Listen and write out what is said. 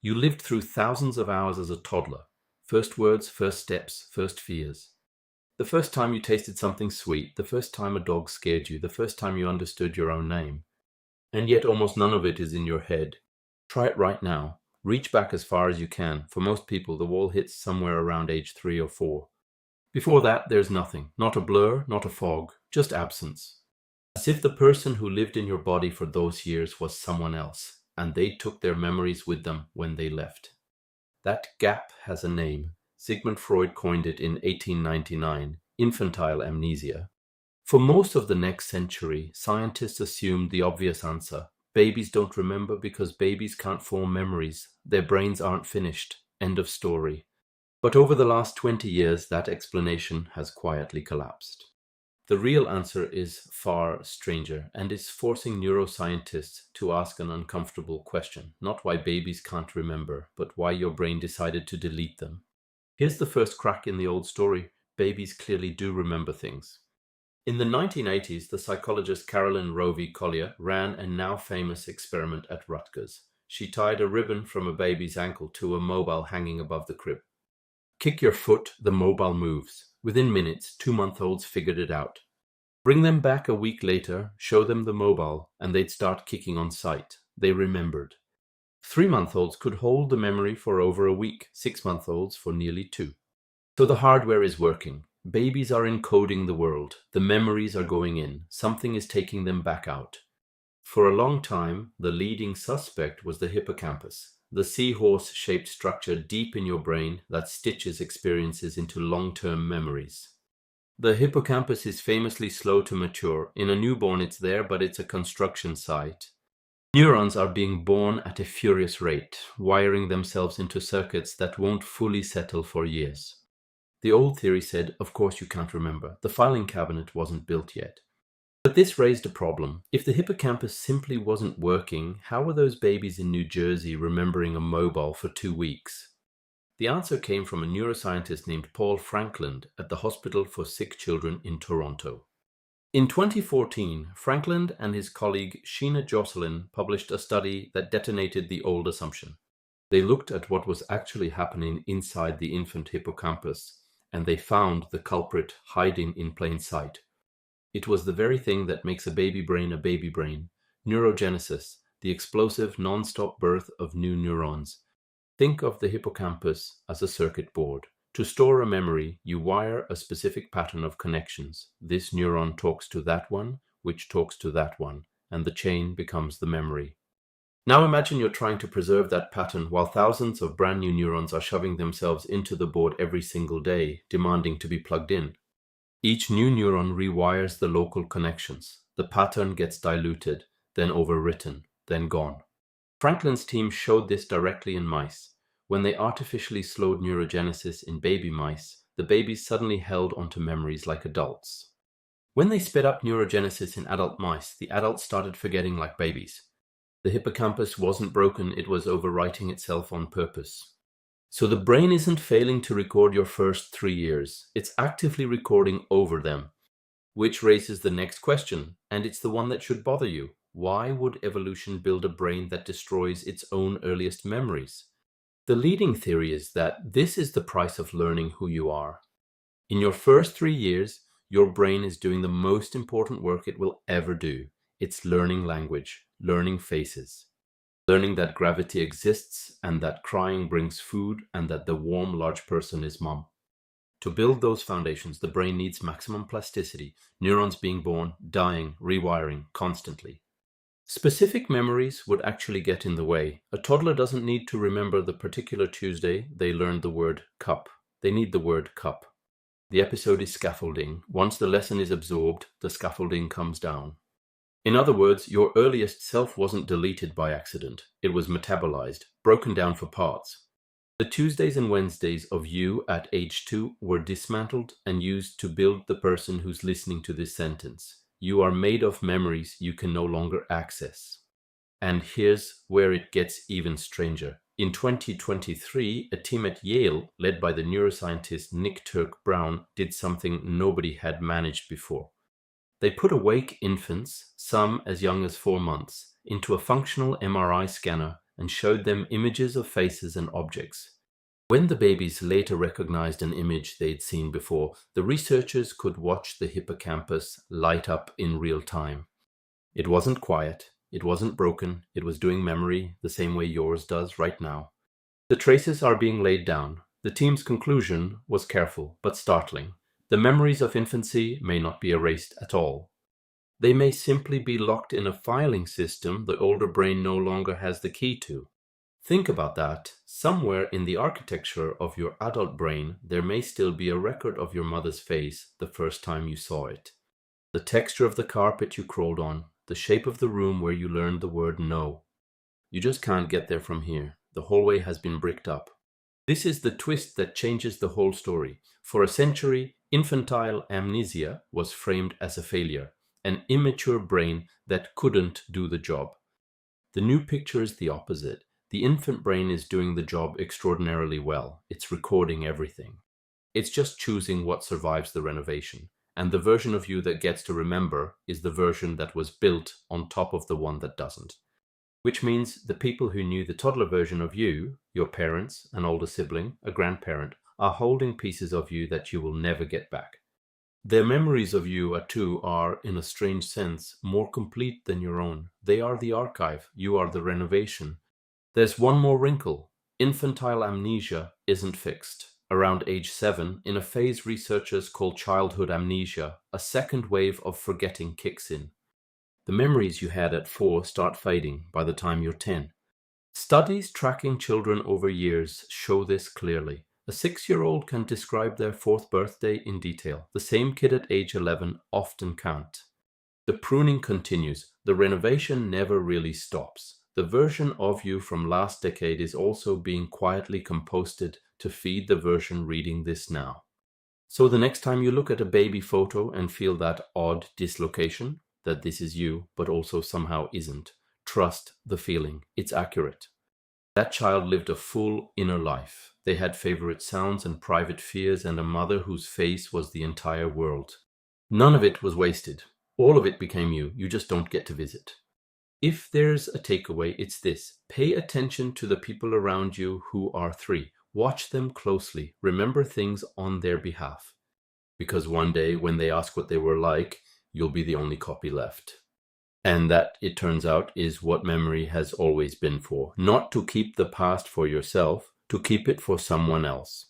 You lived through thousands of hours as a toddler. First words, first steps, first fears. The first time you tasted something sweet, the first time a dog scared you, the first time you understood your own name. And yet almost none of it is in your head. Try it right now. Reach back as far as you can. For most people, the wall hits somewhere around age 3 or 4. Before that, there's nothing. Not a blur, not a fog, just absence. As if the person who lived in your body for those years was someone else, and they took their memories with them when they left. That gap has a name. Sigmund Freud coined it in 1899, infantile amnesia. For most of the next century, scientists assumed the obvious answer. Babies don't remember because babies can't form memories. Their brains aren't finished. End of story. But over the last 20 years, that explanation has quietly collapsed. The real answer is far stranger and is forcing neuroscientists to ask an uncomfortable question. Not why babies can't remember, but why your brain decided to delete them. Here's the first crack in the old story. Babies clearly do remember things. In the 1980s, the psychologist Carolyn Rovi Collier ran a now famous experiment at Rutgers. She tied a ribbon from a baby's ankle to a mobile hanging above the crib. Kick your foot, the mobile moves. Within minutes, 2-month-olds figured it out. Bring them back a week later, show them the mobile, and they'd start kicking on sight. They remembered. 3-month-olds could hold the memory for over a week, 6-month-olds for nearly 2. So the hardware is working. Babies are encoding the world. The memories are going in. Something is taking them back out. For a long time, the leading suspect was the hippocampus, the seahorse-shaped structure deep in your brain that stitches experiences into long-term memories. The hippocampus is famously slow to mature. In a newborn it's there, but it's a construction site. Neurons are being born at a furious rate, wiring themselves into circuits that won't fully settle for years. The old theory said, of course you can't remember. The filing cabinet wasn't built yet. But this raised a problem. If the hippocampus simply wasn't working, how were those babies in New Jersey remembering a mobile for 2 weeks? The answer came from a neuroscientist named Paul Frankland at the Hospital for Sick Children in Toronto. In 2014, Frankland and his colleague Sheena Josselyn published a study that detonated the old assumption. They looked at what was actually happening inside the infant hippocampus, and they found the culprit hiding in plain sight. It was the very thing that makes a baby brain, neurogenesis, the explosive non-stop birth of new neurons. Think of the hippocampus as a circuit board. To store a memory, you wire a specific pattern of connections. This neuron talks to that one, which talks to that one, and the chain becomes the memory. Now imagine you're trying to preserve that pattern while thousands of brand new neurons are shoving themselves into the board every single day, demanding to be plugged in. Each new neuron rewires the local connections. The pattern gets diluted, then overwritten, then gone. Franklin's team showed this directly in mice. When they artificially slowed neurogenesis in baby mice, the babies suddenly held onto memories like adults. When they sped up neurogenesis in adult mice, the adults started forgetting like babies. The hippocampus wasn't broken, it was overwriting itself on purpose. So the brain isn't failing to record your first 3 years, it's actively recording over them. Which raises the next question, and it's the one that should bother you. Why would evolution build a brain that destroys its own earliest memories? The leading theory is that this is the price of learning who you are. In your first 3 years, your brain is doing the most important work it will ever do. It's learning language, learning faces, learning that gravity exists and that crying brings food and that the warm large person is mom. To build those foundations, the brain needs maximum plasticity, neurons being born, dying, rewiring constantly. Specific memories would actually get in the way. A toddler doesn't need to remember the particular Tuesday they learned the word cup. They need the word cup. The episode is scaffolding. Once the lesson is absorbed, the scaffolding comes down. In other words, your earliest self wasn't deleted by accident. It was metabolized, broken down for parts. The Tuesdays and Wednesdays of you at age 2 were dismantled and used to build the person who's listening to this sentence. You are made of memories you can no longer access. And here's where it gets even stranger. In 2023, a team at Yale, led by the neuroscientist Turk-Browne, did something nobody had managed before. They put awake infants, some as young as 4 months, into a functional MRI scanner and showed them images of faces and objects. When the babies later recognized an image they'd seen before, the researchers could watch the hippocampus light up in real time. It wasn't quiet, it wasn't broken, it was doing memory the same way yours does right now. The traces are being laid down. The team's conclusion was careful but startling. The memories of infancy may not be erased at all. They may simply be locked in a filing system the older brain no longer has the key to. Think about that. Somewhere in the architecture of your adult brain, there may still be a record of your mother's face the first time you saw it. The texture of the carpet you crawled on, the shape of the room where you learned the word no. You just can't get there from here. The hallway has been bricked up. This is the twist that changes the whole story. For a century, infantile amnesia was framed as a failure, an immature brain that couldn't do the job. The new picture is the opposite. The infant brain is doing the job extraordinarily well. It's recording everything. It's just choosing what survives the renovation. And the version of you that gets to remember is the version that was built on top of the one that doesn't. Which means the people who knew the toddler version of you, your parents, an older sibling, a grandparent, are holding pieces of you that you will never get back. Their memories of you are, in a strange sense, more complete than your own. They are the archive, you are the renovation. There's one more wrinkle. Infantile amnesia isn't fixed. Around age 7, in a phase researchers call childhood amnesia, a second wave of forgetting kicks in. The memories you had at 4 start fading by the time you're 10. Studies tracking children over years show this clearly. A 6-year-old can describe their 4th birthday in detail. The same kid at age 11 often can't. The pruning continues. The renovation never really stops. The version of you from last decade is also being quietly composted to feed the version reading this now. So the next time you look at a baby photo and feel that odd dislocation, that this is you, but also somehow isn't, trust the feeling. It's accurate. That child lived a full inner life. They had favorite sounds and private fears and a mother whose face was the entire world. None of it was wasted. All of it became you. You just don't get to visit. If there's a takeaway, it's this. Pay attention to the people around you who are 3. Watch them closely. Remember things on their behalf. Because one day when they ask what they were like, you'll be the only copy left. And that, it turns out, is what memory has always been for. Not to keep the past for yourself, to keep it for someone else.